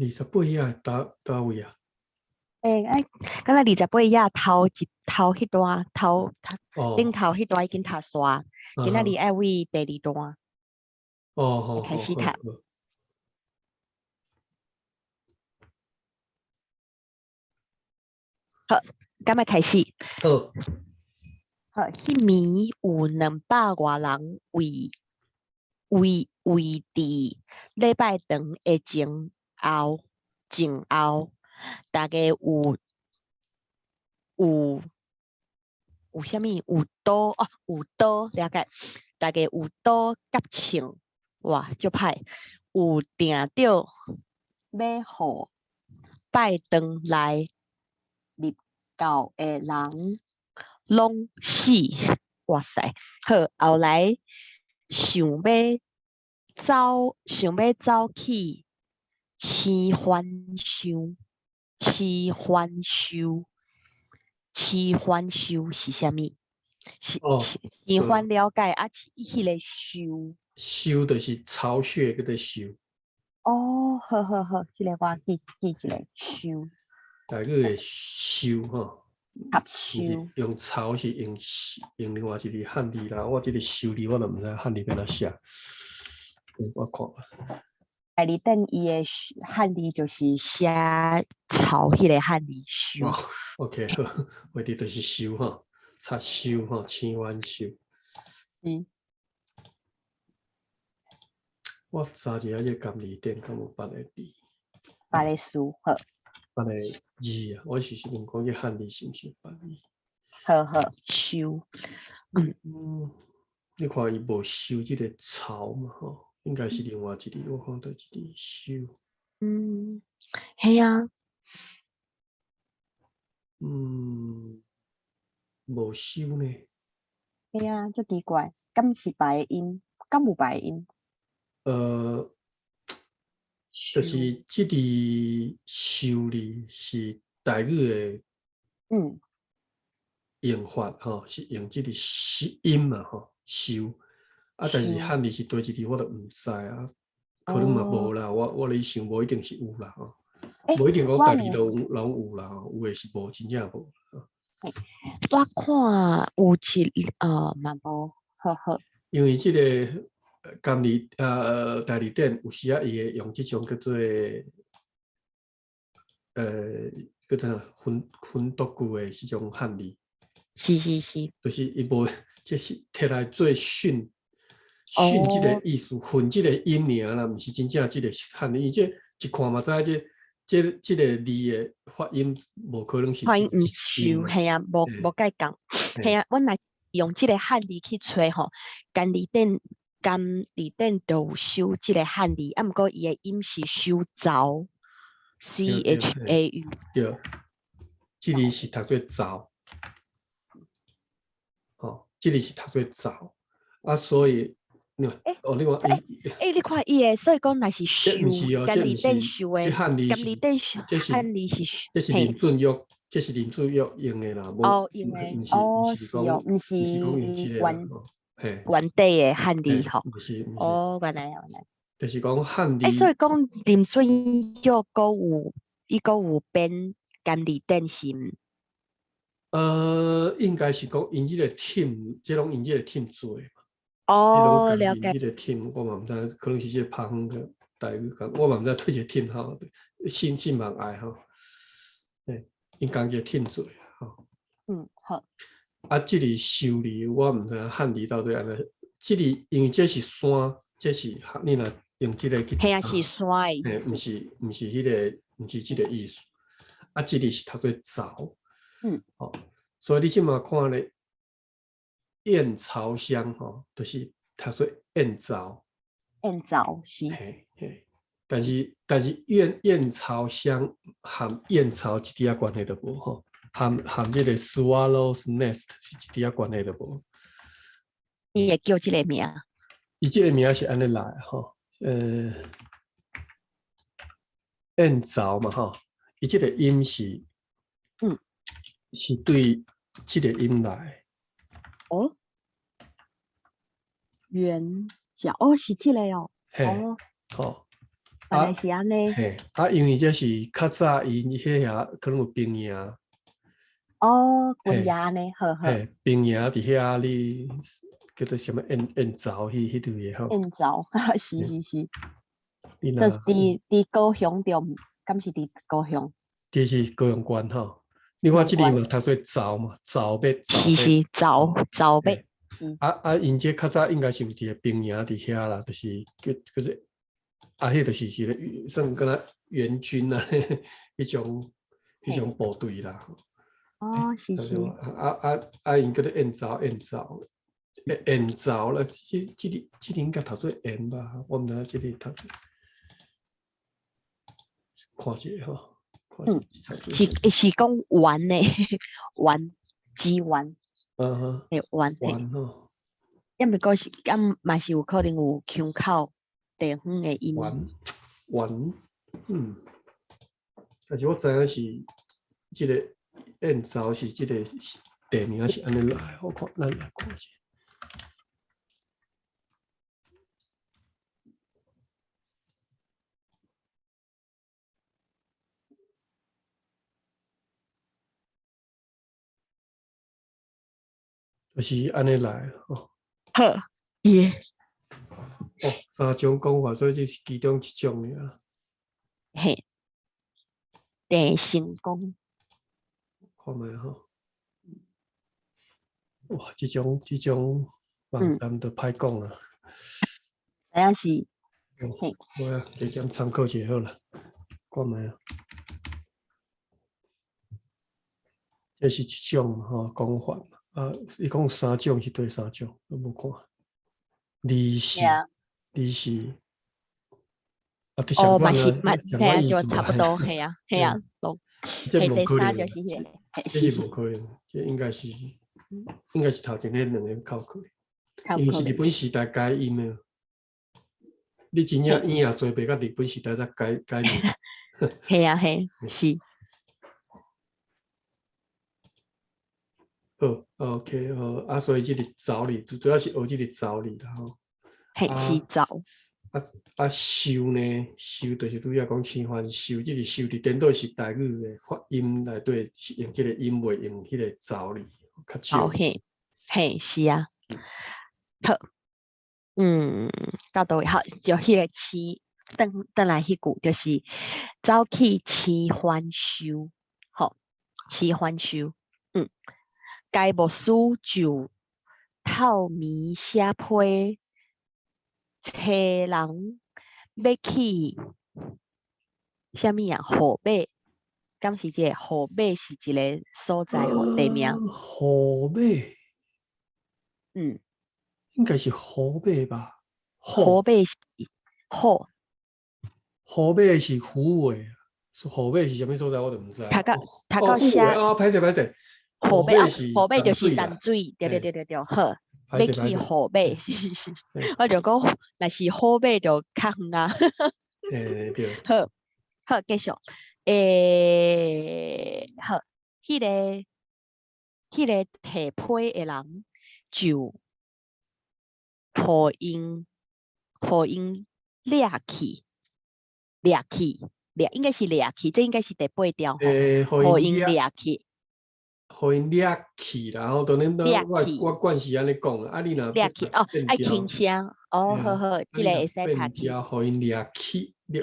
28页倒位啊？敢若28页頭迄段頂頭迄段已經讀煞，今仔日愛為第2段。好，開始讀。好，敢若開始。好，迄暝有200外人圍佇禮拜堂的前後，大家有啥物有刀了解，大家有刀甲槍，哇，足歹，有定着要互拜堂內入教的人攏死，哇塞！好，後來想要走去飼番收是啥物？飼番了解啊？迄個收就是巢穴嗰個收。好，即個我記一個收。大個嘅收吼，收用巢是用另外一個漢字啦。我這個收字我都唔知漢字要哪寫。我看。第二等伊嘅漢字就是寫巢迄個漢字收。OK 好，我哋就是收吼，插收吼，飼番收。我查一下這監理店敢有別個字。別個字好。別個字啊，我是問講個漢字是毋是別字？好，收。你看伊無收這個巢嘛吼？應該是另外一個，我看到一個收。係啊。無收呢？係啊，足奇怪，敢是白音？敢有白音？就是這個收字是台語的用法吼，是用這個音嘛吼，收。啊，但是漢字是對一字我都唔知啊，可能嘛無啦。我咧想無一定是有啦吼，無一定講大字都攏有啦，有誒是無，真正無。我看有嘛無，好。因為這個監理代理店有時啊，伊會用這種叫做叫做分讀句的這種漢字。是。就是伊無，這是摕來做訓這個意思，訓這個音名啦，毋是真正這個漢字。伊這一看嘛知，這個字的發音無可能是。發音唔收，係啊，無解講。係啊，阮若用這個漢字去找吼，監理店就有收這個漢字，啊，毋過伊的音是收巢 ，CHAU。對，這裡是讀做巢。這裡是讀做巢啊，所以另外，你看伊個，所以講若是收，監理店收的，監理店漢字是，這是林俊玉，用的啦，用的，是毋是原地的漢字吼，原來。就是講漢字。所以講林俊玉伊有編監理店是。應該是講因這個 team， 這種因這個 team 做的嘛。了解。這個 team 我嘛唔知，可能是這個拍風的台語講，我嘛唔知推這個 team 吼，信望愛吼，因講這個 team 做的吼。好。啊，這裡收字我唔知漢字到底安尼，這裡因為這是山，這是你若用這個去。係啊，是山的。唔是迄個，唔是這個意思。啊，這裡是讀做巢。所以你即馬看咧，燕巢鄉吼，就是讀做燕巢。燕巢是。但是燕巢鄉含燕巢一啲關係都無吼，含這個 swallow's nest 是一啲關係都無。伊會叫這個名？伊這個名是安尼來吼，燕巢嘛吼，伊這個音是。是對這個音來。圓角是這個哦。原来是安尼。嘿，因为这是较早因迄遐可能有兵营。哦，军衙呢，呵呵。嘿，兵营伫遐你叫做什么燕巢迄类也好。燕巢，是。你就是伫高雄着，敢是伫高雄？这是高雄县吼。你看这里嘛，读做巢嘛，巢北。是巢北。因这较早应该是有伫个兵营伫遐啦，就是叫做迄就是算敢若援军啊，迄种部队啦。哦，是。因叫做燕巢啦，这里应该读做燕吧，我毋知这里读。看一下吼。是讲丸呢，丸鸡丸。丸吼。要毋过是嘛是有可能有腔口地方的音。丸，但是我知影是这个燕巢是这个地名是安尼来，我看咱来看一下。就是安尼来吼。好，耶。三种讲法，所以这是其中一种尔。嘿，地成功。看卖吼。哇，这种网站都歹讲啊。知影是。我加减参考一下好了，看卖啊。这是一种讲法嘛。伊讲3种是对3种，我无看。离世。嘛是嘛，就差不多，系啊。这无可能。就是这是无可能，这应该是头前迄2个较可能，因为是日本时代改音的。你真正音也做袂到日本时代才改名。系啊，是。好 ，OK， 所以这个巢里主要是学这个巢里啦吼。是巢。收呢？收就是拄则讲青番收，这个收伫颠倒是台语的发音内底是用这个音，袂用迄个巢里较少。是啊。好，到倒位好，就迄个市，转来迄句就是走去市番收，好，市番收。该无事就透暝写批，找人要去啥物啊？河北，敢是这河北是一个所在吼地名。河北。应该是河北吧？河北是河。河北是湖尾，河北是啥物所在我就毋知。读到写歹势。河北就是淡水，对。好，要去河北，我就讲，若是河北就较远啊。对。好，继续。好，迄个提批的人就互因掠去，应该是掠去，这应该是第8条吼。互因掠去。互因掠去，然后当然我惯是安尼讲啦。你若掠去爱轻声。好，这个会使读去。互因掠去，掠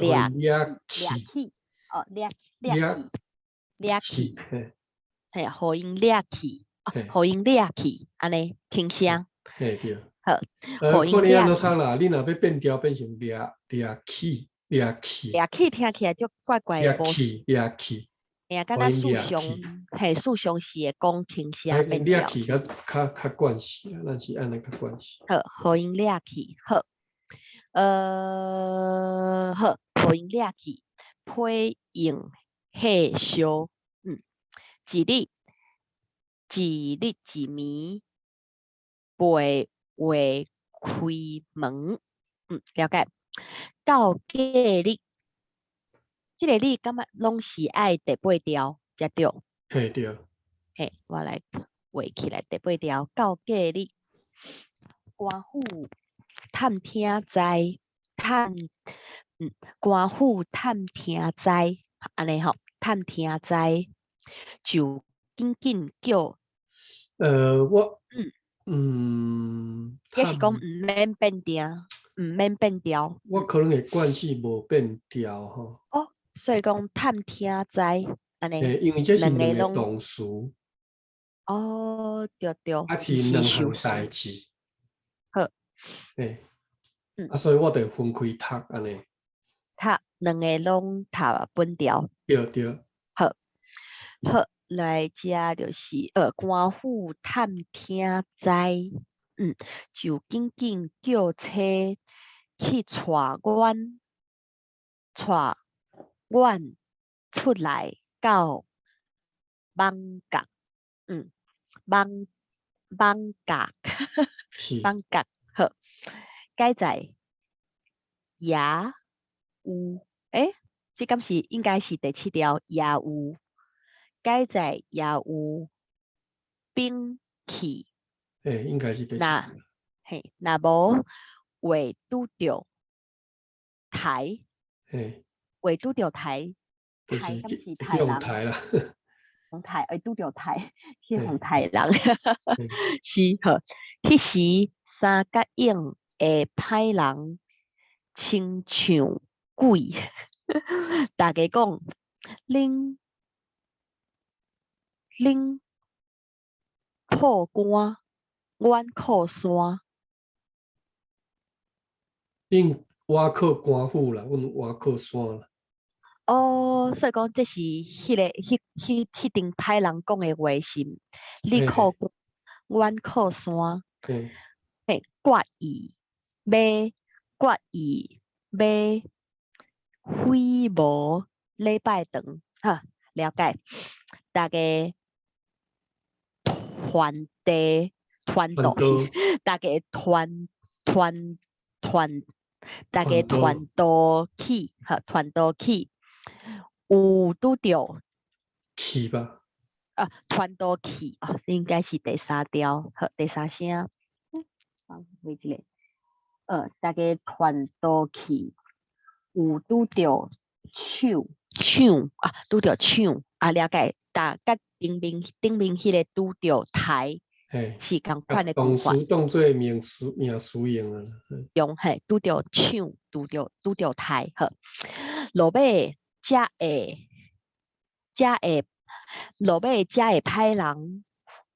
去，嘿，互因掠去，互因掠去，安尼轻声。对。好，看你安怎读啦，你若要变调变成掠去，听起来就怪怪的。掠去。敢若事上是会讲轻声变调。掠去较惯势啦，咱是安尼较惯势。好，互因掠去。好，互因掠去，批用火烧。一日一暝，陪话开门。了解。到隔日，这个日感觉拢是爱第8条才对。对。我来画起来第8条。到隔日，官府探听在探官府探听知，安尼吼，探听知，就紧紧叫。我也是讲毋免变调，毋免变调。我可能会惯势无变调吼。哦，所以讲探听知，安尼。因为这是两个两个拢动词，哦，对对，是两项代志。好，所以我得分开读安尼。读两个拢读本调。对对。好，来遮就是官府探听知，就紧紧叫车去带阮出来到艋舺，艋舺，艋舺，好，该在也有，这敢是应该是第7条，也有，该在也有兵器，应该是第7条。若无会拄着台，会拄着台，台敢是台人？台啦，用台会拄着台，去用台人，是好。迄时三角影的歹人亲像鬼，大家讲恁靠官，阮靠山。恁我靠官府啦，阮我靠山啦。哦，所以讲这是迄阵歹人讲的话是，你靠官，阮靠山。决意要挥无礼拜堂，哈，了解。大家团队，大家团队去，哈，团队去，有拄着去吧。团队去啊，应该是第3条，好，第3声。为一个，大家团队去，有拄着抢啊，拄着抢啊，了解。甲顶面迄个拄着台，是共款的动词当做名词用啊。用拄着抢，拄着台，好。落尾遮会歹人，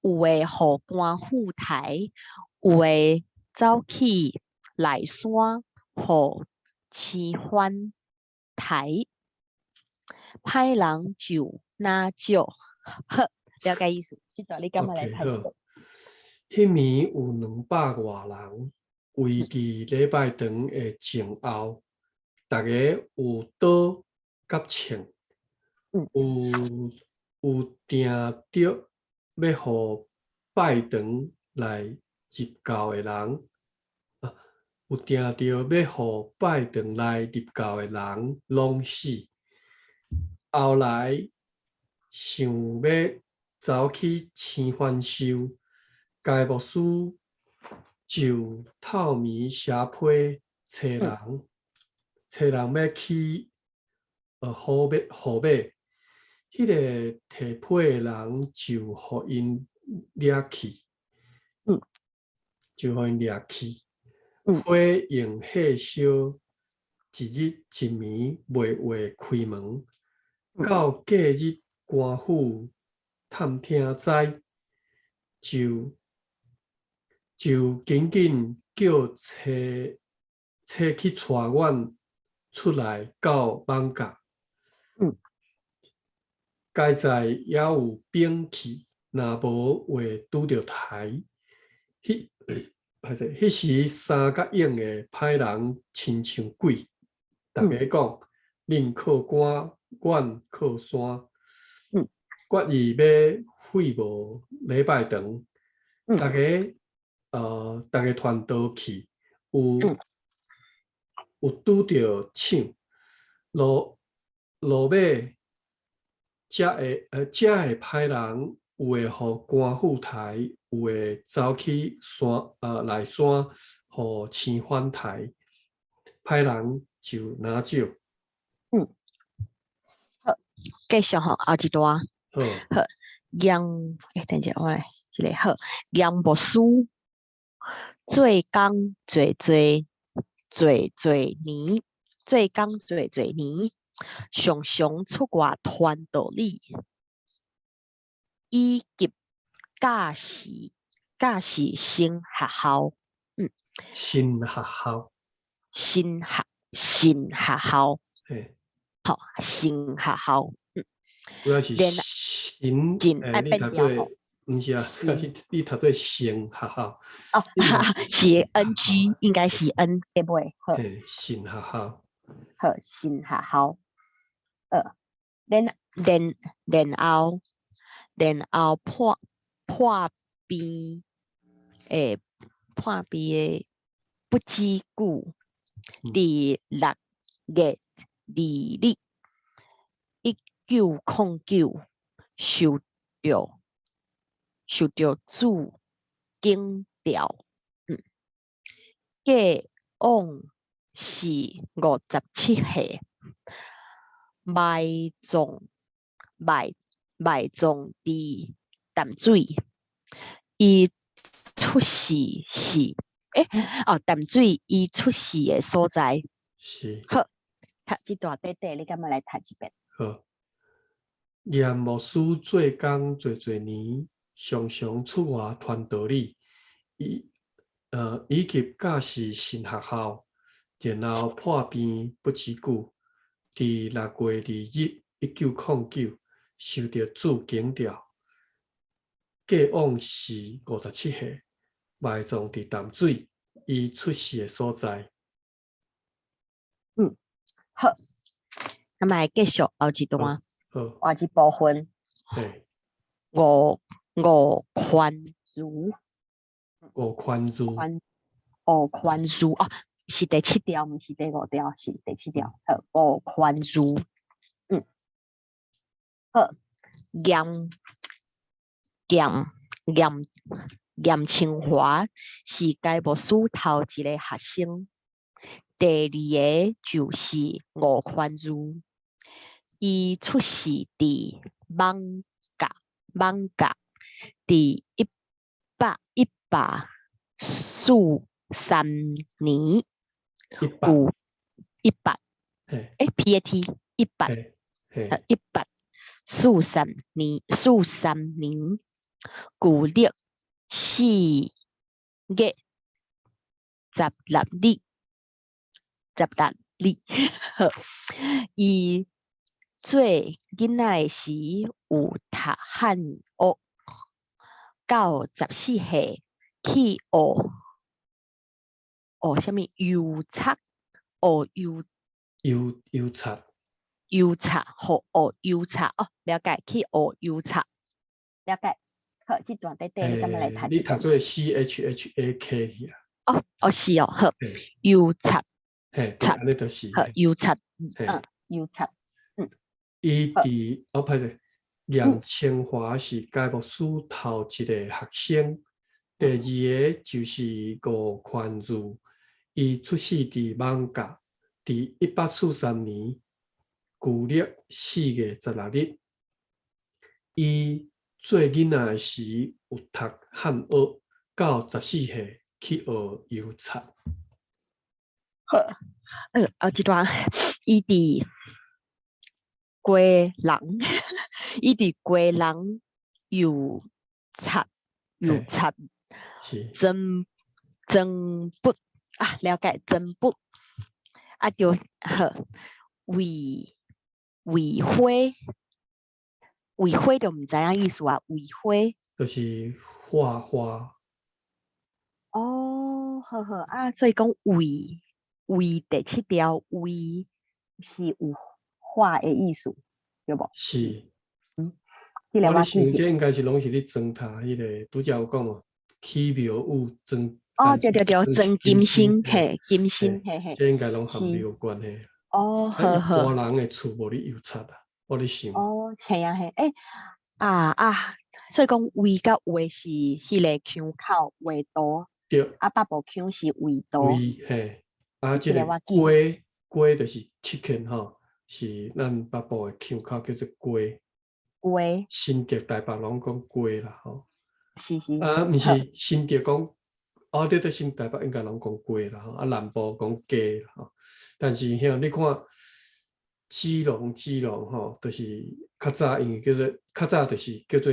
有诶互官府台，有诶走去内山互青番台，歹人就拿照。好，了解意思。这段你敢若来睇过？迄暝有200外人围伫礼拜堂的前后，大家有刀甲枪，有定着要互拜堂来入教的人，有定着要互拜堂来入教的人拢死。后来想要走去青番收，该牧师就透明蛇批找人要去好买。迄个提批的人就互因掠去，批用火烧，一日一暝袂话开门。到隔日官府探听知，就紧紧叫车去带阮出来到艋舺。该在也有兵器，若无会拄着台。迄时三角影的歹人亲像鬼，大家讲恁靠官，阮靠山。决意要废无礼拜堂，大家团队去，有拄着抢，落尾遮个歹人有会互官府台，有会走去内山互青番台。歹人就拿酒。好，继续吼，后一段。好，好，等一下，我来一个好，杨无书，做工做年，做工做年，常常出外传道理，以及教士新学校。新学校。新學校，好，新學校，主要是新，你讀做，唔是啊，你讀做新學校。哦，是 NG， 應該是 N 對不對？好，新學校，好，新學校，然後破邊嘅不知故。第6月2日1909受到主警調，過往是57歲，埋葬佇淡水，伊出世是淡水伊出世的所在。是。好，讀這段短短，你敢要來讀一遍？好。嚴牧師做工做年，常常出外傳道理，以及教士新學校，然後破病不知久，第6月2日1909受到主警調，過往是57歲，埋葬佇淡水，伊出世的所在。好，咁咪繼續後一段，後一部分。五寬恕。是第7條，唔是第5條，是第7條。好，五寬恕。好，嚴清華是該牧師頭一個學生。第2個就是吳寬恕，伊出世佇艋舺，第143年，PAT 143年，舊曆4月16日。伊做囡仔時有讀漢學，到14歲去學什麼郵冊，了解，去學郵冊，了解。好，這段短短，你敢要來讀？你讀做 CHHAK 啊？是哦，好，郵冊。安尼就是郵冊，郵冊。伊佇歹勢，嚴清華是該牧師頭一個學生，第2個就是吳寬恕，伊出世佇艋舺，佇143年，舊曆4月16日，伊做囡仔時有讀漢學，到14歲去學郵冊。後一段，伊佇歸人郵冊增補了解增補就好。為花就唔知影意思啊，為花就是畫花。好，所以講為第7條，為是有畫的意思，對不？是。這個我記得。這應該是攏是你裝塔迄個，拄則有講嘛，起廟有裝。對，裝金星，金星，這應該攏和你有關係。好。華人的厝無你郵冊啊，我咧想。係啊，所以講為甲畫是迄個腔口畫圖。對。北部腔是緯度。這個龟就是 chicken 吼，是咱北部的腔口叫做龟。龟新竹、台北拢讲龟啦吼。是，毋是新竹讲，对对，新台北应该拢讲龟啦吼，南部讲鸡啦吼。但是像你看，基隆吼，就是较早因为叫做较早就是叫做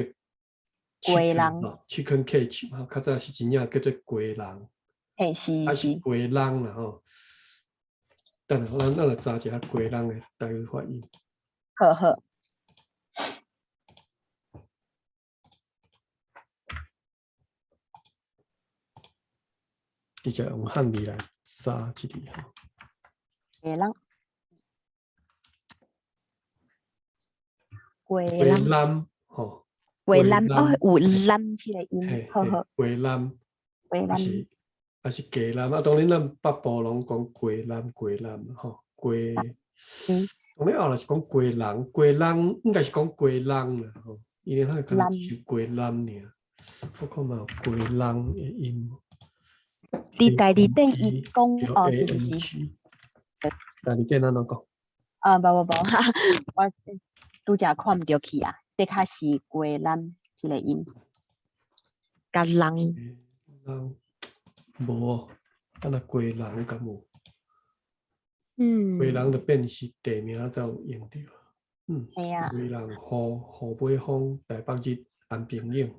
龟人chicken cage 吼，较早是真正叫做龟人，嘿是龟人啦吼。等下咱来查一下龟人的台语发音。好。直接用汉字来查一字吼。龟人吼，龟人有人这个音，好。龟人，还是鸡人啊？当然咱北部拢讲龟人吼，龟。当然后来是讲龟人应该是讲龟人啦吼，因为他可能是龟人尔。我看嘛，龟人的音。伫第二点伊讲是。第二点安怎讲？无，我拄则看毋着去啊，的确是龟人这个音，甲人。无，敢若龟人敢无？龟龟人就变是地名才有用着。系啊。龟人湖北风台北日安平影。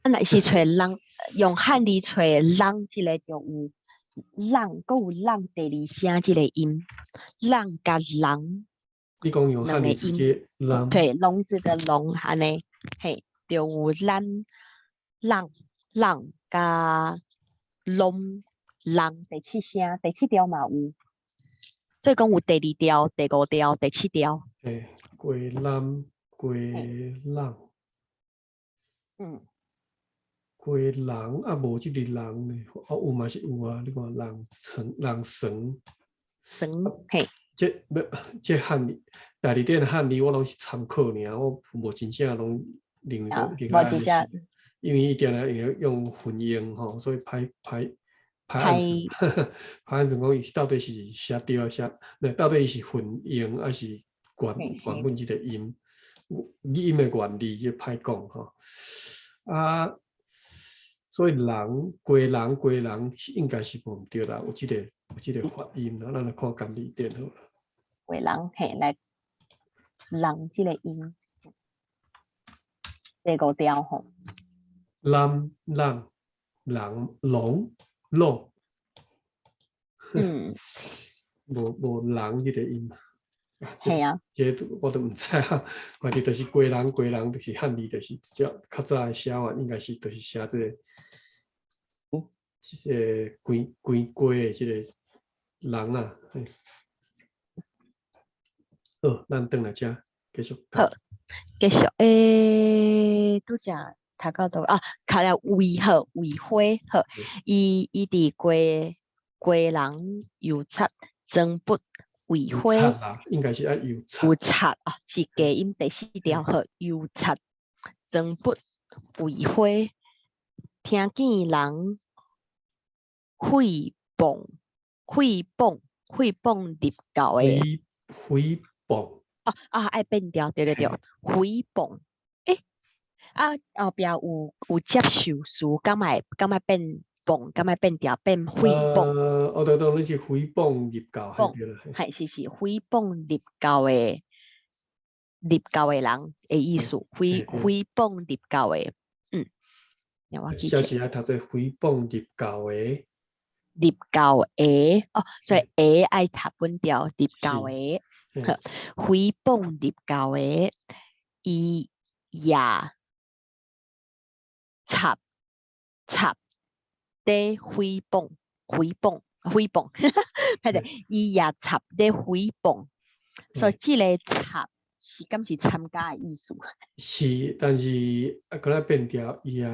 若是找人用汉字找人，这个就有人，佮有人第二声这个音，人甲人。你讲用汉字直接人，对，笼子的笼安尼，嘿，就有人甲龙人第七声，第七条嘛有，所以讲有第二条、第五条、第七条。龟人。龟人啊，无即个人呢？有嘛是有啊？你看人绳，嘿。这汉字，第二点的汉字我拢是参考尔，我无真正拢另外。因为伊定来用混音吼，所以排案成讲伊到底是写对啊写，到底是混音还是原本即个音，音的原理就歹讲吼。所以龟人应该是无毋对啦，有即个发音啦，咱来看简字典好了。龟人嘿来人即个音，第五条吼。人龙。无人迄个音。系啊。这我都毋知啊，反正就是龟人，就是汉字，就是较早的写法，应该是就是写这个，龟的这个人啊。好，咱转来遮继续。好，继续。拄则读到倒啊，读了为好为花好，伊伫龟人油漆装笔为花。应该是油漆啊，是假音第四条好，油漆装笔为花，听见人诽谤入教的。诽谤。爱变调，对，诽谤。后壁有接受词，敢会变谤，敢会变调变诽谤。对，你是诽谤入教，是诽谤入教的人的意思，诽谤入教的。我记写是爱读做诽谤入教的。所以爱读本调入教的。诽谤入教的，伊也插在诽谤，歹势，伊也插在诽谤，所以这个插是敢是参加的意思？是，但是可能变调，伊也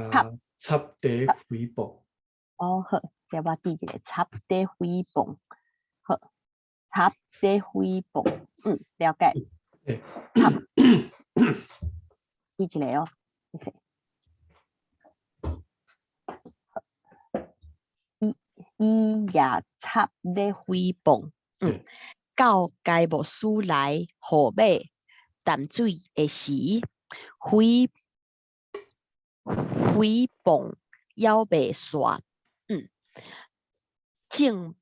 插在诽谤。好，叫我记一个插在诽谤。好，插在诽谤。了解。插，记一个哦。伊也插在诽谤。到该无事来河马淡水的时，诽谤要袂煞，正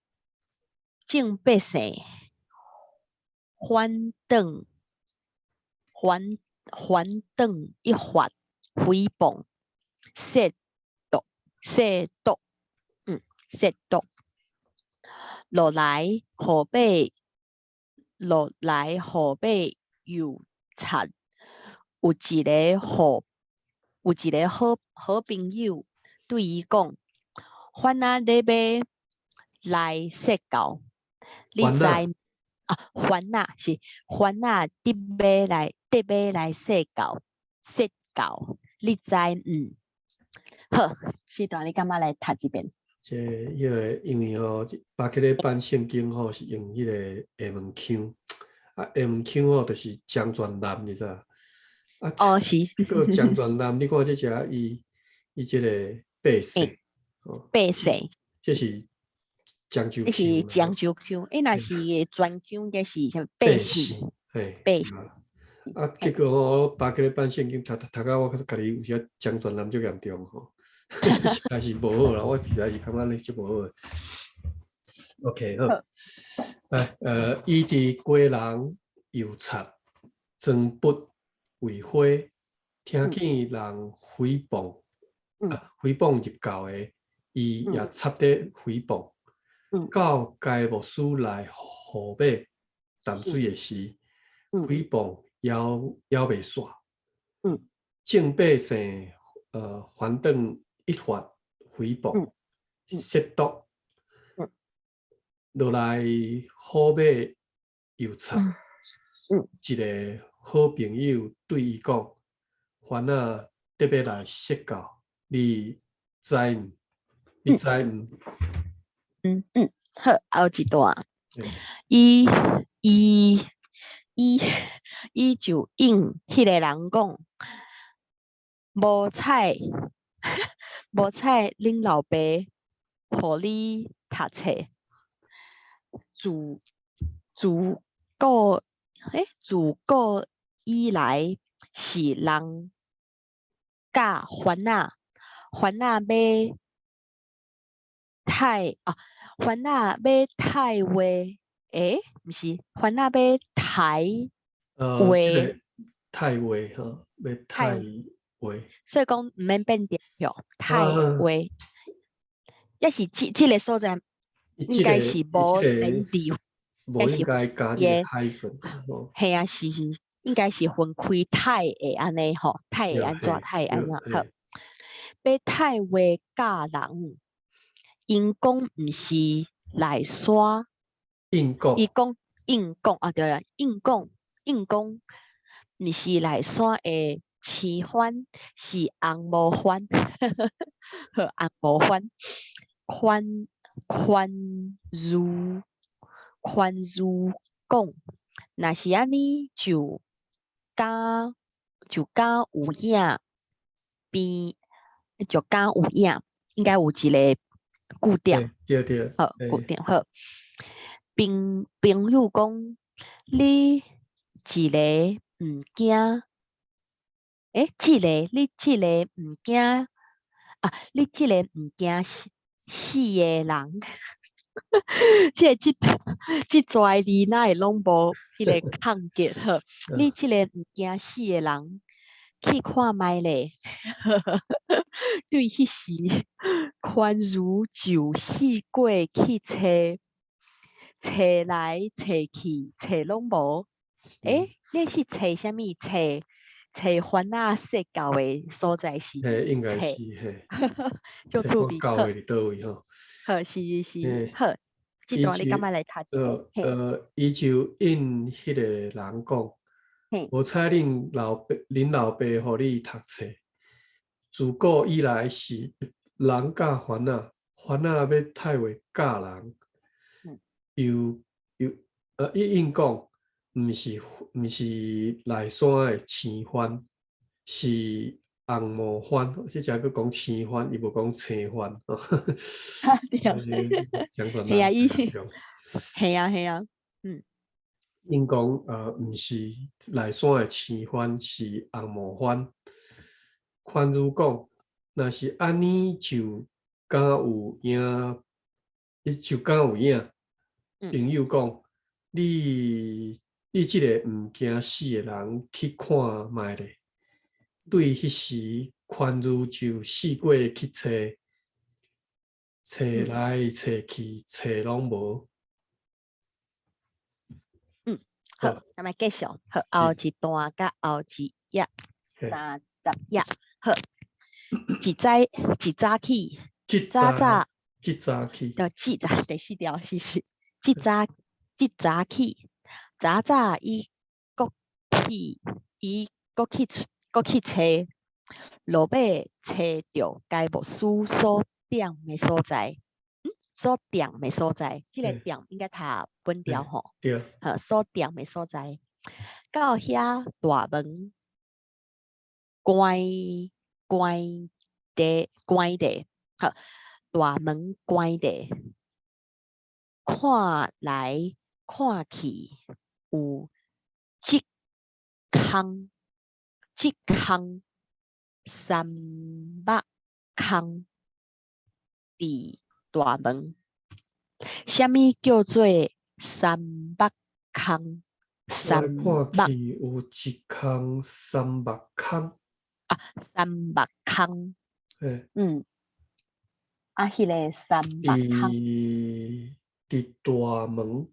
百姓反等一发诽谤亵渎，亵渎。落来河马又贼，有一个好朋友对伊讲：番仔你要来说教，你知番仔是番仔你要来说教，你知好，这段你感觉来读一遍。迄个因为巴克咧办圣经是用迄个下门腔，下门腔就是江泉南，你知道？是。个江泉南，你看这只伊这个八姓，八姓，这是漳州腔。这是漳州腔，若是泉腔，这是什么八姓？八姓。结果巴克咧办圣经，读到我家己有时江泉南就严重吼。实在是无好啦，我实在是感觉你是无好。OK 好，来伊伫过人油擦，装不为花，听见人诽谤，诽谤入教的，伊也插伫诽谤。到该无事来河马淡水的时，诽谤要袂煞。正百姓反等一发诽谤亵渎，落来好马又贼，一个好朋友对伊讲：番仔得要来说教，你知唔？你知唔？好，后一段，伊就应迄个人讲。无彩，恁老爸互你读册，自古以来是人教番仔要番仔要太话，毋是番仔要太话，太话吼，要太话，所以讲毋免变调哟，太话，也是这个所在应该是无连字，无应该加这个海粉，系啊，是应该是分开太会安尼吼，太会安怎，太会安怎好，要太话教人，因讲毋是来山，硬讲，硬讲啊对啦，硬讲，毋是来山的青番，是红毛番，红毛番，宽如讲，若是安尼就敢有影边，就敢有影，应该有一个固定，对，好固定好。朋友讲，你一个毋惊，你这个毋惊啊，你这个毋惊死的人，这拽字哪会拢无迄个抗结好？你这个毋惊死的人，去看觅咧，对迄时宽如就四过去找来找去，找拢无。你是找啥物？找番仔说教的所在是？应该是就趣味教的伫倒位吼？好，是好。这段你感觉来读一遍？伊就应迄个人讲，无彩恁老爸互你读册，自古以来是人教番仔，番仔要太话教人，伊应讲，毋是来山的青番，是红毛番，这只佫讲青番，伊无讲青番。对，系啊，因讲毋是内山的青番，是红毛番。宽如讲，若是安尼就敢有影，就敢有影。朋友讲，你即个毋惊死的人去看卖咧。对迄时宽如就四界去找来找去，找拢无。好，那么继续，好，后一段甲后一页，30页，好，一早起，早起，第四条是一早起，早伊搁去找路尾找着该无所点的所在。所点的所在，这个点应该读本条吼。对。所点的所在，到遐大门关地，好，大门关地，看来看去有一空3百空伫大门，什么叫做300空？300有一空300空300空。迄个300空伫大门。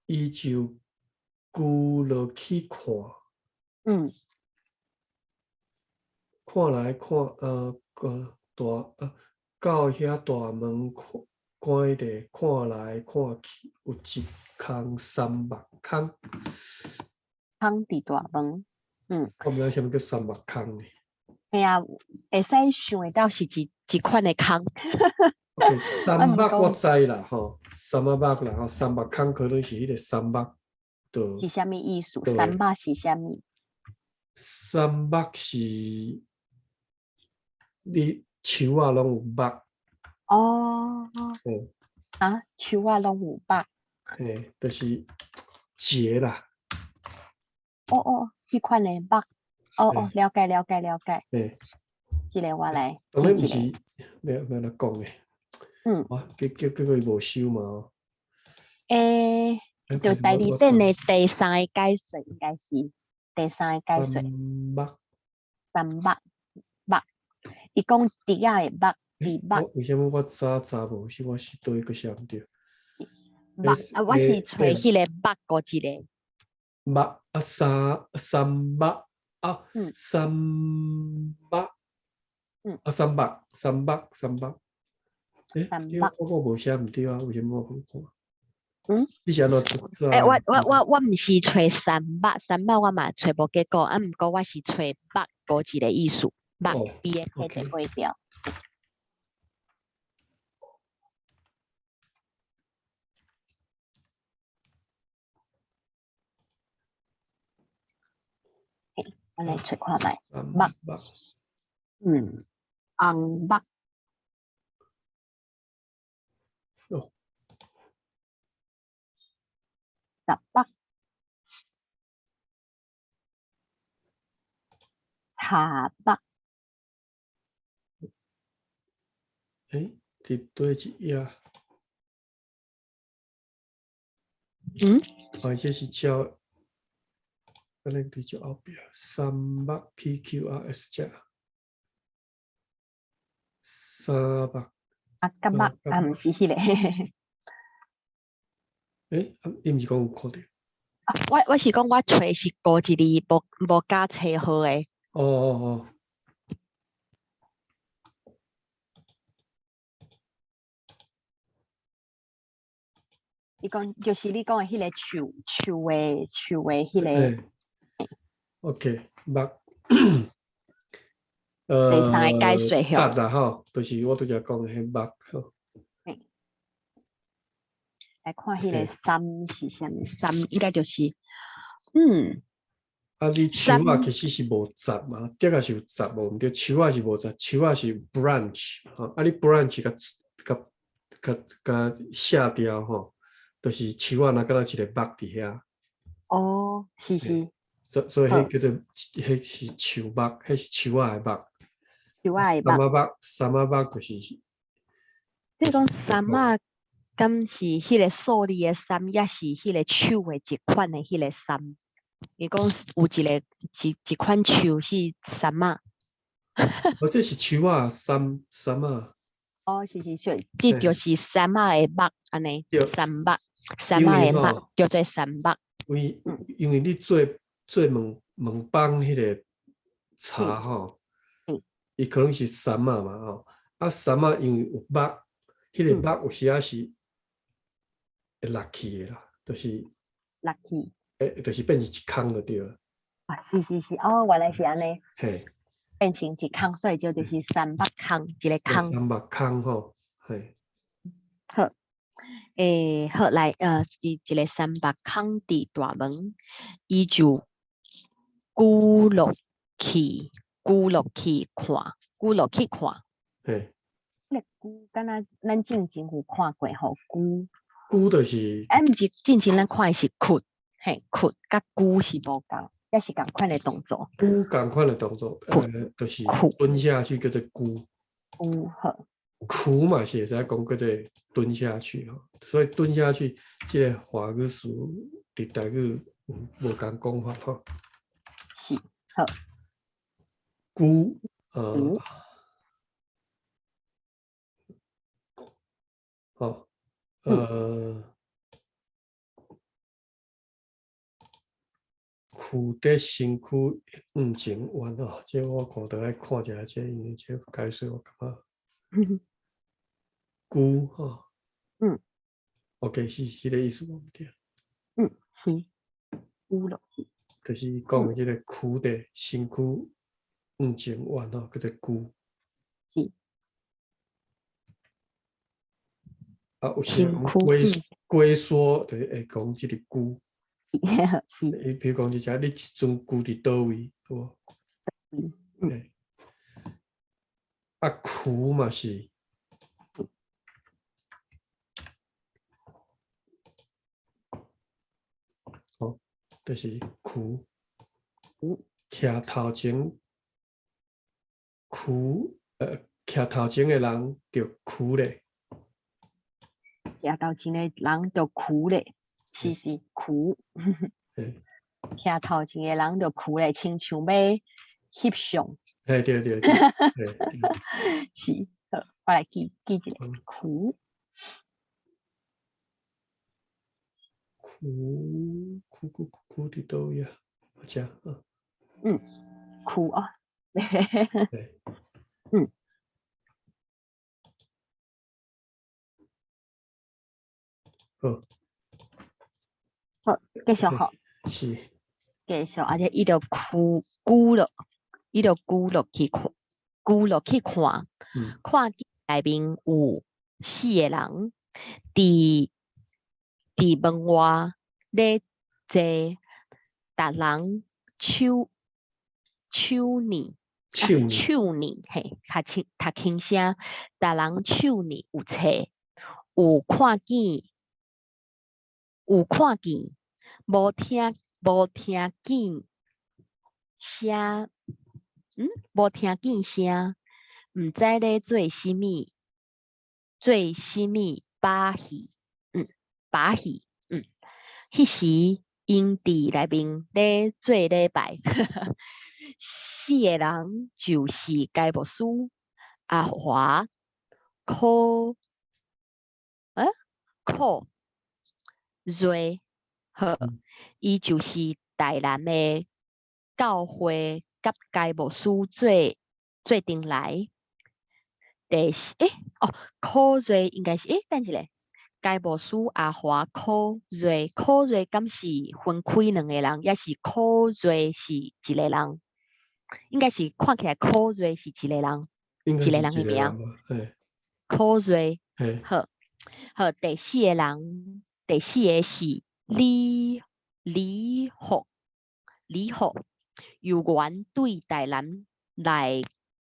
伊就跍落去看。看来看，到遐大门关地，看来看去，有一空300空。空伫大门。我毋知啥物叫300空呢？嘿啊，会使想会到是一款的空。300我知啦，吼，300啦，吼，300空可能是迄个300的。是啥物意思？300是啥物？300是你手啊拢有肉。手啊拢有肉。就是节啦。迄款的肉。了解。这个我来。当然毋是，要来讲的。结果伊无收嘛。就第二点的第三个解说应该是第三个解说。300肉，伊讲猪仔的肉是肉。为什么我查无？是我是倒一个想唔对。肉我是找迄个肉个一个。肉3百3百。我无写唔对啊？为什么我无看？你是安怎做？我毋是找300，我嘛找无结果，毋过我是找肉个一个意思，肉比的迄个尾调。我来找看卖肉。红肉。10肉。茶肉。伫对一页？这是照。可能比较后边300 PQRS 加300。甲肉毋是迄个。你毋是讲有看到？我是讲我找是高一字，无加车号的。伊讲就是你讲的迄个树的迄个。OK， 肉。第三个解说杂啦吼，就是我拄则讲的迄肉。来看迄个3是啥物？3应该就是，你树啊其实是无杂嘛，底下是有杂无？毋对，树啊是无杂，树啊是 branch。你 branch 甲甲下雕吼，就是树仔若敢若一个目伫遐。哦，是是，所以好，迄叫做迄是树目，迄是树仔的目。树仔的目，三仔目就是你讲三啊，敢是迄个数字的三，也是迄个手的一款的迄个三？你讲有一款手是三啊？或者是树仔三仔。哦，是，这就是三啊的目，安尼三目，三啊的目叫做三目。因为你做问帮迄个茶吼，伊可能是三仔嘛吼，啊三仔因为有目，迄个目有时啊是会落去的啦，就是落去，就是变成一空就对了。啊，是，哦，原来是安尼。嘿。变成一空，所以就是三目空，一个空。三目空吼，嘿。好，好来，一个三目空伫大门，伊就咕落去看，嘿。迄个咕，敢若咱进前有看过吼，咕就是，毋是进前咱看的是窟，嘿，窟甲咕是无共，也是共款的动作。咕共款的动作，就是蹲下去叫做咕。咕好。苦嘛是会使讲叫做蹲下去吼，所以蹲下去，即个华语词伫台语无共讲法吼。是好。咕好躯伫身躯往前弯哦，这我看倒爱看一下，这因为这解说我感觉。咕吼。OK 是这个意思无对。是咕落去。就是讲的这个躯伫身躯往前弯哦，叫做咕。是。啊，有时龟缩就是会讲这个咕。是。比如讲，你一阵咕伫倒位，有无？啊，躯嘛是。哦，就是躯。徛头前，徛头前的人就躯咧。徛头前的人就躯咧，是躯。徛头前的人就躯咧，亲像要翕相。对。是，好，我来记一下躯。躯伫倒位啊？我只躯啊。对。好，继续好。是。继续，而且伊就咕落去看，看见内面有4个人，伫门外咧坐，逐人手呢，嘿，较轻声，逐人手呢有册，有看见，无听见声，无听见声，毋知咧做啥物把戏，迄时因伫内面咧做礼拜，4个人就是该牧师阿华、柯瑞，好，伊就是台南的教会甲该牧师做阵来。柯瑞应该是等一下，该牧师阿华柯瑞敢是分开2个人，也是柯瑞是一个人？应该是看起来柯瑞是一个人，一个人的名。柯瑞，好，第4个人，第4个是李福，由原对台南来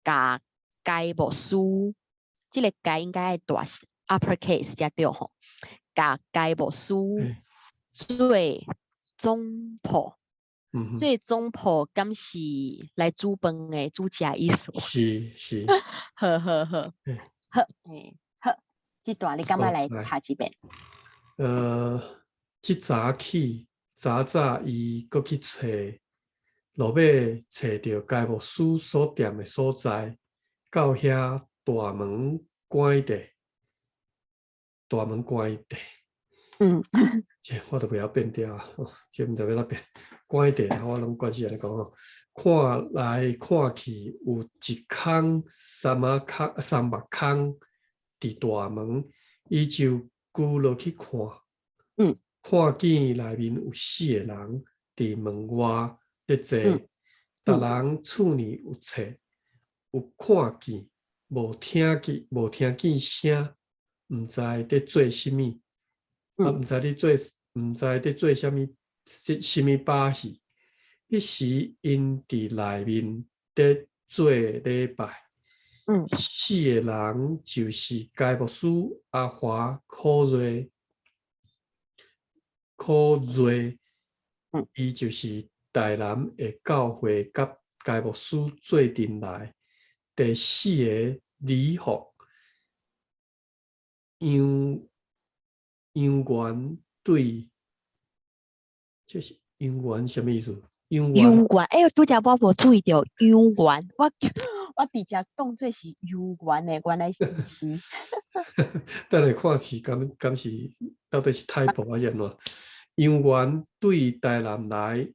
甲该牧师，这个该应该大 uppercase 加对吼，甲该无书最总谱。最总谱敢是来煮饭的煮食意思。是。好，这段你敢若来读一遍？即早起，早伊搁去找，落尾找着该牧师所踮的所在，到遐大门关地，这我都不要变调啊！这毋知要哪变，关地我拢惯是安尼讲吼。看来看去，有一空三目空伫大门，伊就咕落去看。看见内面有4个人伫门外咧坐，逐人厝里有册，有看见，无听见声，毋知伫做啥物，毋知伫做啥物把戏。迄时因伫内面伫做礼拜。4个人就是该牧师阿华、可瑞。伊就是台南的教会甲该牧师做阵来第4个礼服杨元对，这是杨元什么意思？杨元，拄则我无注意到杨元，我直接当作是杨元的，原来是。等下看是敢是到底是太薄还是安怎？杨元对台南来，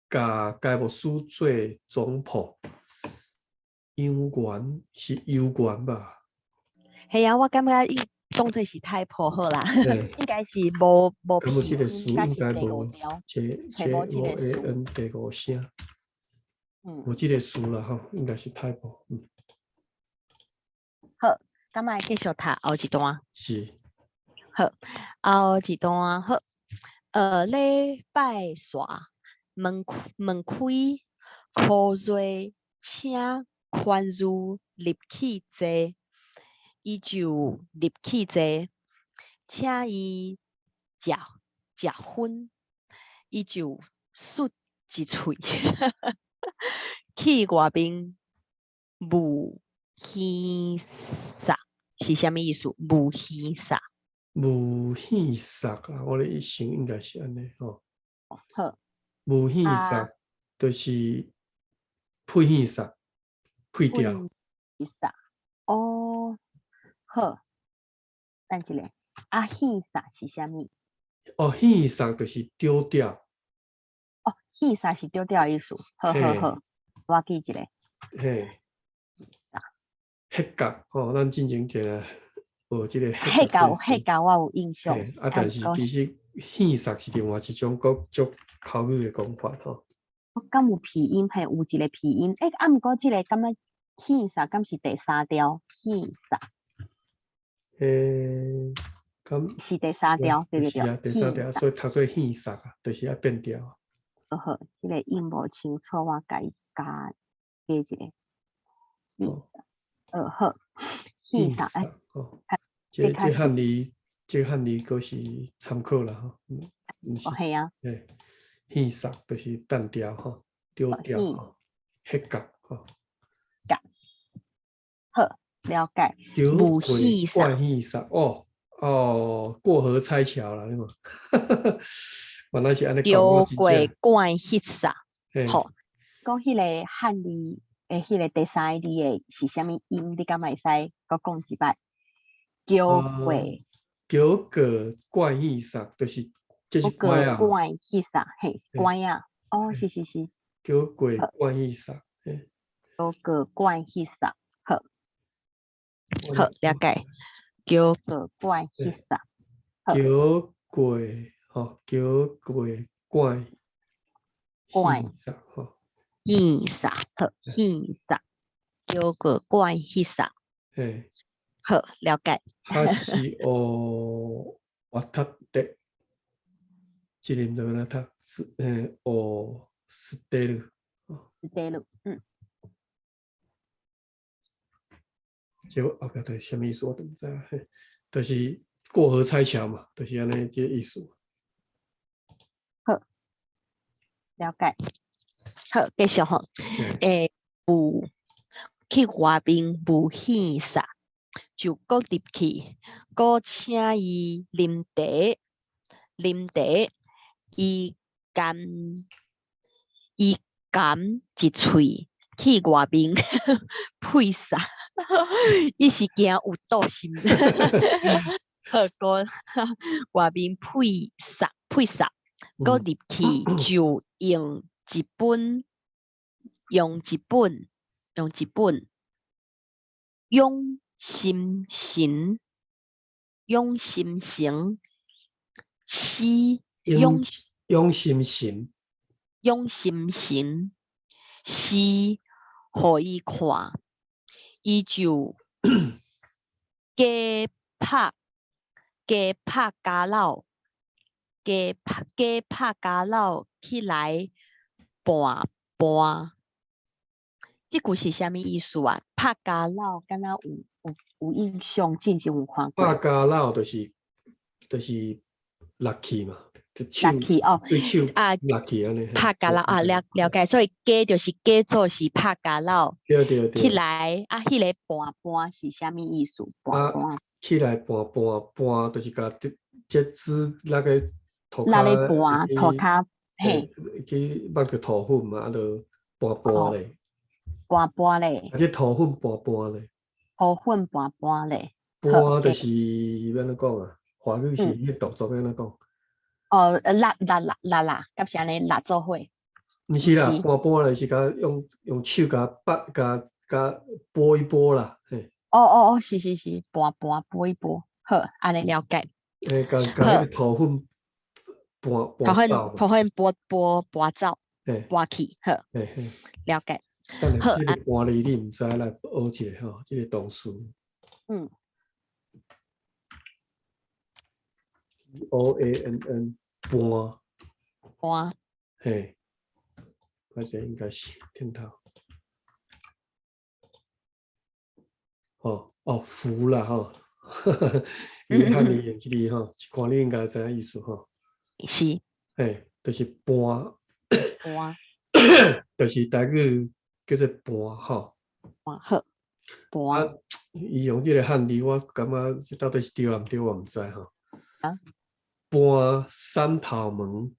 甲该牧师做总铺。杨元是油元吧？系啊，我感觉伊当作是太破好啦，应该是无皮音，甲是第5条，找无即个数。第5声，无即个数啦吼，应该是太薄。好，感觉继续读后一段。是。好，后一段好。礼拜煞门开，可瑞请宽如入去坐，伊就入去坐，请伊食薰，伊就啜一喙，去外面舞耳撒是啥物意思？舞耳撒。无耳撒啊，我咧一想应该是安尼吼。好。无耳撒就是配耳撒，配掉。配撒。哦，好。等一下，耳撒是啥物？耳撒就是丢掉。耳撒是丢掉的意思。好，我记一个。迄角吼，咱之前摕学即个迄角我有印象。但是其实耳撒是另外一种足口语的讲法吼。我敢有鼻音，有一个鼻音。毋过即个感觉耳撒敢是第3条？耳撒。是第3条，对。是啊，第3条，所以读做耳撒啊，就是要变调。好，即个音无清楚，我加加一个。好，耳撒。这汉语阁是参考啦吼。系啊。耳撒就是单调吼，丢掉吼，迄角吼。好，了解。无耳撒，灌耳撒过河拆桥啦，你嘛。原来是安尼讲，我真正。灌耳撒。好，讲迄个汉语诶，迄个第3个字诶是啥物音？你敢会使搁讲一摆？叫个灌耳撒，就是关啊。灌耳撒，关啊。是。叫过灌耳撒。叫个灌耳撒。好，了解。叫个灌耳撒。叫过灌耳撒吼。耳撒，好，耳撒。叫个灌耳撒。好，了解。他是我读的，这个怎么读？斯德鲁。斯德鲁。结果后壁就是什么意思我都不知道，就是过河拆桥嘛，就是安尼这个意思。好，了解。好，继续吼。有去外面无戏撒，就搁入去，搁请伊啉茶，啉茶，伊甘一喙去外面配撒，伊是惊有惰心，好搁外面配撒，搁入去就用一本用用心型诗用心型诗，互伊看，伊就加拍家老，加拍家老起来搬。这句是啥物意思啊？拍家老敢若有印象，之前有看过。拍家老就是落去嘛，落去哦，对手落去安尼。拍家老啊，了解。所以加就是加做是拍家老。对。起来啊，迄个搬是啥物意思？搬。起来搬，就是甲截肢那个涂骹嘿，去抹个涂粉嘛，啊，就搬咧。搬咧。啊，这涂粉搬咧。涂粉搬咧。搬就是要安怎讲啊？华语是迄动作要安怎讲？哦，拉，敢是安尼拉做伙？毋是啦，搬咧是甲用手甲拨一拨啦，嘿。哦，是，搬拨一拨，好，安尼了解。甲迄个涂粉搬走，搬去，好，了解。好，这个搬哩你毋知来学一下吼，这个动词。POANN 搬，嘿，或者应该是听到。扶啦吼，伊汉语用这里吼，一看你应该知影意思吼。是。嘿，就是搬，就是台语叫做搬吼。好，搬。伊用这个汉字，我感觉这到底是对啊毋对，我毋知吼。搬三头门。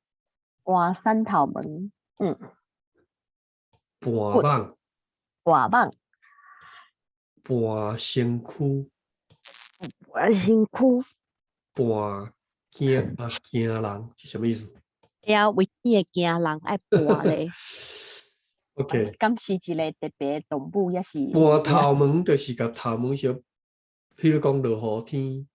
搬网。搬身躯。搬惊人是什么意思？为咩惊人爱搬咧？OK。敢是一个特别动物，也是。搬头门就是甲头门小，譬如讲落雨天。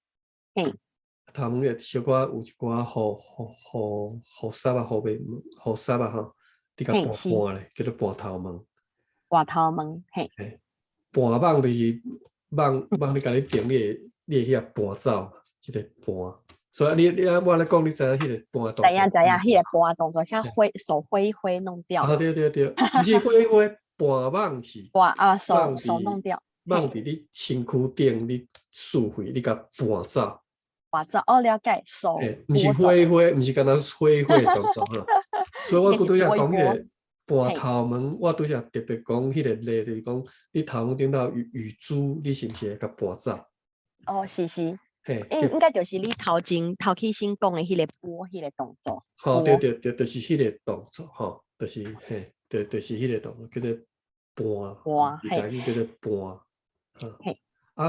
头门也小可有一寡雨伞啊，雨伞啊吼，你甲搬咧，叫做搬头门。嘿。搬网就是网你甲你定，你会去搬走，即个搬。所以你我来讲，你知影迄个搬动作？知影，迄个搬动作，像手挥弄掉。对，毋是挥，搬网是手弄掉。网伫你身躯顶，你竖回，你甲搬走。了解。手。毋是挥，毋是干那挥动作吼。所以我拄则讲迄个搬头门，我拄则特别讲迄个例，就是讲你头门顶头雨珠，你是毋是会甲搬走？是。应该就是你头起先讲的迄个拨迄个动作。对，就是迄个动作吼，就是就是迄个动作叫做搬。台语叫做搬。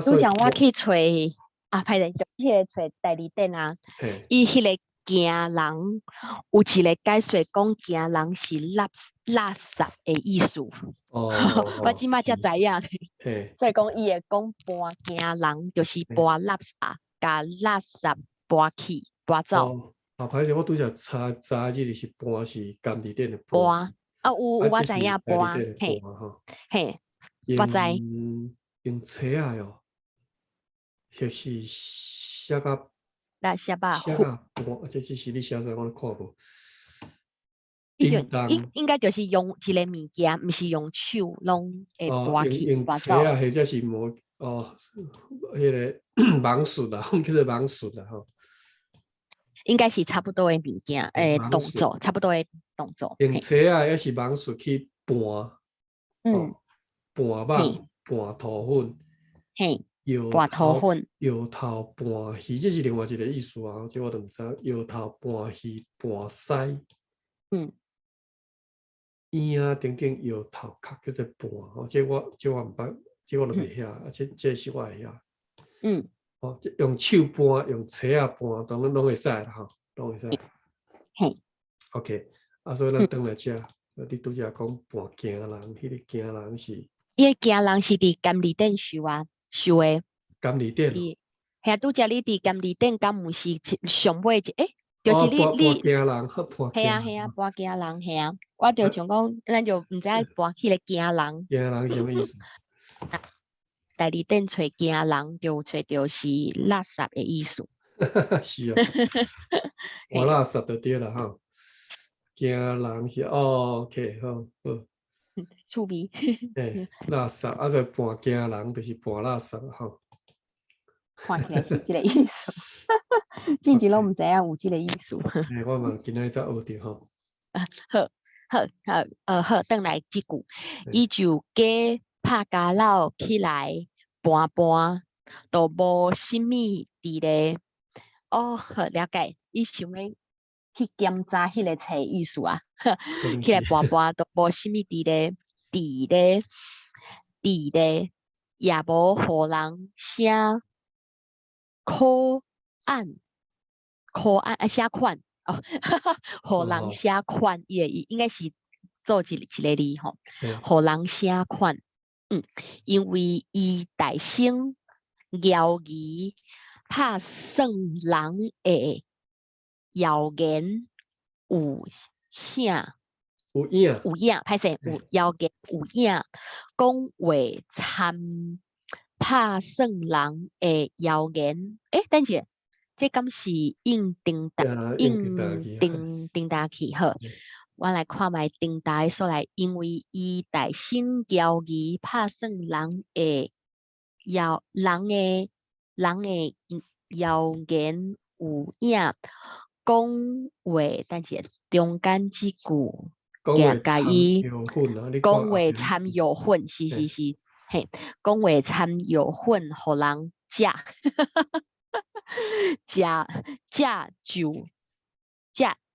拄则我去找歹势，就迄个找第二点啊。伊迄个惊人，有一个解说讲惊人是垃圾的意思。我即摆才知影。所以讲伊会讲搬惊人，就是搬垃圾。甲垃圾搬走。歹势，我拄则查这个是搬是甘字点的搬。有我知影搬。嘿，我知。用车啊哟，就是写甲搬，这是你写啥？我看无。应该就是用一个物件，毋是用手弄会搬去搬走。用车啊，或者是哦，迄个盲术啦，我们叫做盲术啦吼。应该是差不多的物件，动作差不多的动作。用车啊，也是盲术去拌，拌肉、拌土粉，拌土粉、摇头拌鱼，这是另外一个意思啊。这我都唔知，摇头拌鱼、拌屎。圆啊，等等摇头壳叫做拌，这我唔捌，这我都未晓，这是我会晓。用手拌，用车啊拌，拢会使啦，吼，拢会使。OK， 所以咱转来遮，你拄则讲拌行人，迄个行人是。伊个行人是伫监理顶收的。监理顶。遐拄则你伫监理顶，敢毋是上尾一就是你行人好拌。系啊，搬行人系啊，我就想讲，咱就毋知搬迄个行人。行人什么意思？代理店找行人，就找到是垃圾的意思。是啊，搬垃圾就对了哈。行人是OK 好。趣味。垃圾所以搬行人就是搬垃圾哈。看起来是这个意思。之前拢毋知影有这个意思。我嘛今仔才学着吼。好，转来即句，伊就加拍家老起来搬，都无什么伫咧。好了解，伊想要去检查迄个册意思啊。起来搬，都无什么伫咧，也无互人写考案写款。互人写款，应该是做一个字吼，互人写款。因为伊大声谣言拍算人的谣言有影，歹势有谣言有影，讲话参拍算人的谣言。等下。这敢是应定达去好，我来看卖定达的所来，因为伊大声谣言拍算人的谣言有影，讲话，但是中间之句，加伊讲话掺药粉，是，嘿，讲话掺药粉，互人食。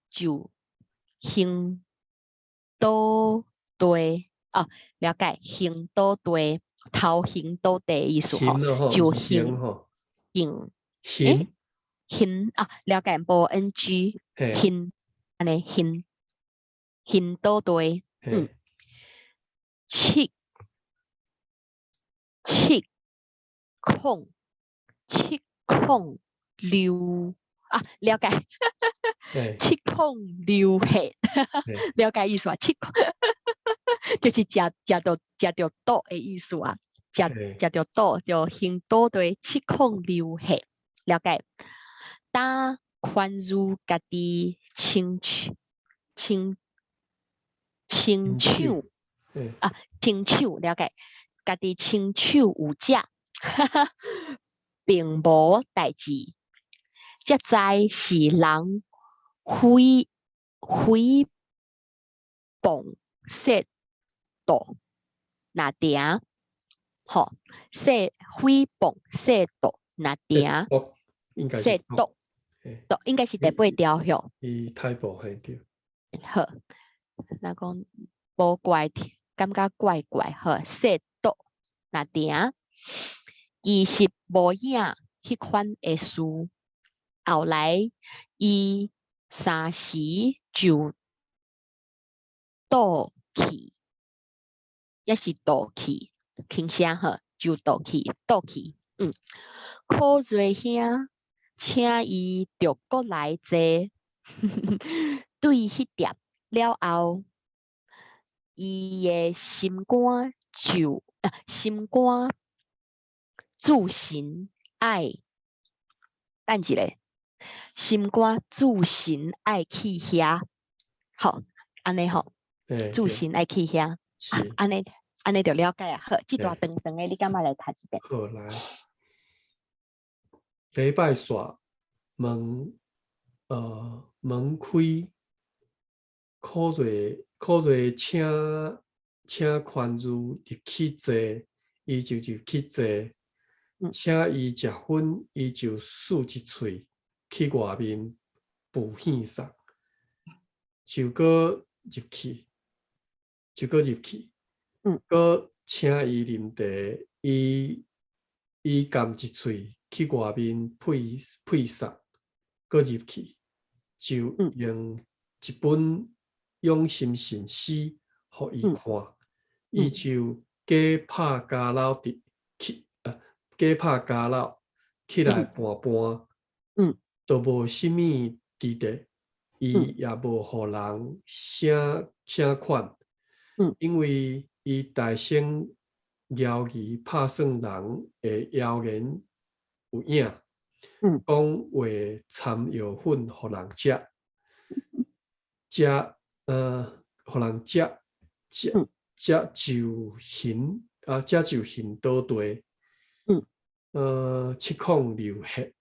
就行倒地了解，行倒地，头行倒地意思吼，就行了解无 NG 行安尼行倒地。七孔流了解。七孔流血。了解意思啊？七孔就是食到肚的意思啊，食到肚就行倒地，七孔流血。了解。当宽入家己亲手了解，家己亲手有食。并无代志，才知是人诽谤说道那定，吼，诽谤说道那定，说道应该是第8条哟。伊太薄嘿对。好，那讲无怪，感觉怪好，说道那定。其实无影迄款的事，后来伊3时就倒去，也是倒去，轻声好，就倒去。可瑞兄，请伊着过来坐。对迄碟了后，伊的心肝自行爱，等一下，心肝自行爱去遐，好，安尼好，自行爱去遐，安尼安尼就了解啊。好，这段长长的，你敢嘛来读一遍？好来，礼拜煞门门开，可瑞请宽如入去坐，伊就入去坐。请伊食薰，伊就漱一喙，去外面补耳塞，就搁入去，搁请伊啉茶，伊含一喙去外面配塞，搁入去，就用一本养心神书互伊看，伊就假拍家老假拍家老起来搬，都无啥物伫地，伊也无互人啥款，因为伊大声谣言拍算人的谣言有影，讲话掺药粉互人食，互人食就行倒地。七孔流血，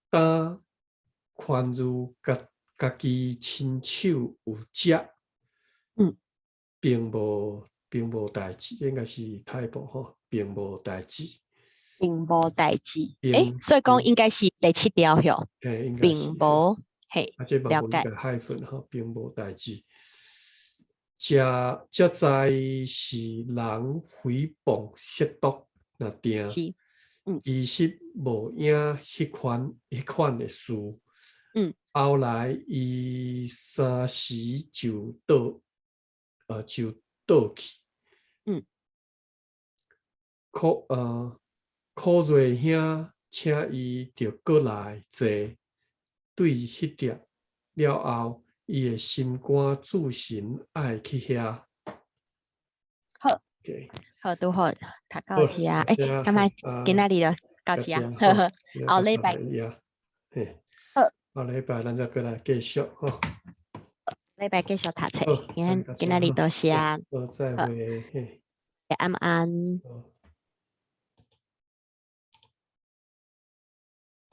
当宽如家己亲手有食，并无代志，应该是太保吼，并无代志，所以讲应该是第7条哟，并无嘿，了解。hyphen 吼，并无代志。这在是人诽谤亵渎那定。其实无影迄款的事，后来伊3时就倒去，可瑞兄请伊着过来坐，对迄碟了后，伊的心肝自神爱去遐。好。好，拄好，读到遮。感觉今仔日就到遮，后礼拜。后礼拜咱再过来继续吼。礼拜继续读册，今仔日到遮。再会。晚安。